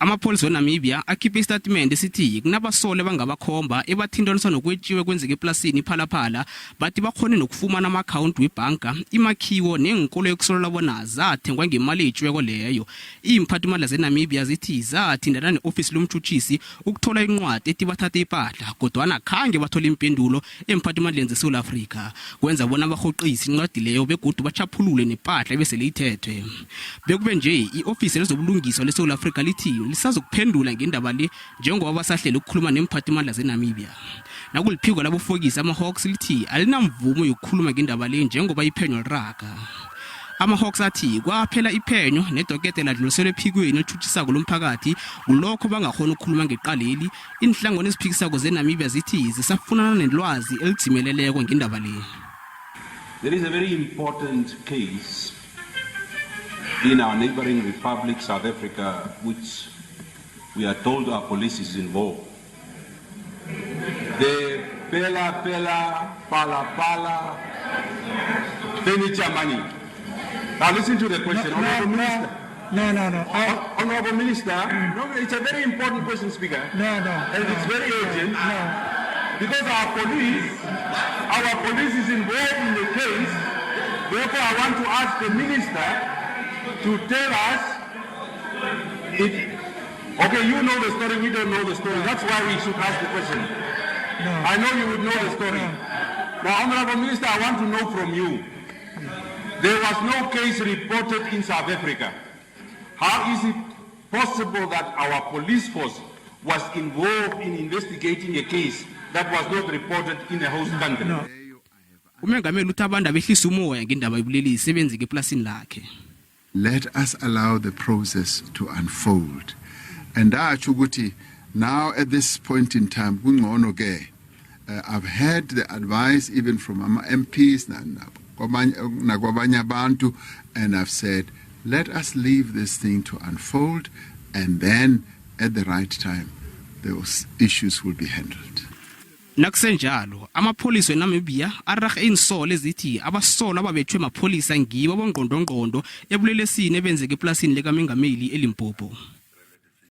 Amapholisa weNamibia akhiphe istatement esithi kunabasole bangabakhomba ebathintaniswa nokwetshiwe kwenzeke eplasini iphalaphala bathi bakhone nokufumana ama-account webhanka imakhiwo nenkolo yokusolola bona zathengwa ngemali etshiweko leyo. Iimphathimandla zeNamibia zithi zathindana ne-ofisi lomtjhutjhisi ukuthola incwadi ethi bathathe ipahla kodwana khange bathole impendulo emphathimandleni zeSouth Africa kwenza bona barhoqise incwadi leyo begodu bachaphulule nepahla ebesele ithethwe. Bekube nje i-ofisi lezobulungiswa leSouth Africa lithi lisazokuphendula ngendaba le njengoba basahlele ukukhuluma nemphathimandla zeNamibia. Nakuliphiko labofokisi ama-Hawks lithi alinamvumo yokukhuluma ngendaba le njengoba iphenyo liraga. Ama-Hawks athi kwaphela iphenyo nedokete ladluliselwe ephikweni elithuthisako lomphakathi kulokho bangakhona ukukhuluma ngeqaleli. Inhlangano eziphikisako zeNamibia zithi zisafunana nelwazi elidzimeleleko ngendaba le. There is a very important case in our neighboring republic, South Africa, which we are told our police is involved. The pala furniture money. Now listen to the question, Honorable Minister. No. Honorable Minister, no, it's a very important question, Speaker. No. And it's very urgent. No. Because our police is involved in the case. Therefore, I want to ask the Minister to tell us if, okay, you know the story, we don't know the story. That's why we should ask the question. No. I know you would know the story. No. Now, Honorable Minister, I want to know from you. There was no case reported in South Africa. How is it possible that our police force was involved in investigating a case that was not reported in the host country? No. uMengameli uthabanda behlisa umoya ngendaba yobulelesi sebenzeke eplasini lakhe. Let us allow the process to unfold. And ukuthi now at this point in time, kungcono ke, I've heard the advice even from MPs nakwabanye abantu, and I've said, let us leave this thing to unfold, and then at the right time, those issues will be handled. Nakusenjalo amapholisa weNamibia ararhe iinsolo ezithi abasola ababethwe mapholisa ngibo bongqondongqondo ebulelesini ebenzeke eplasini likaMengameli eLimpopo.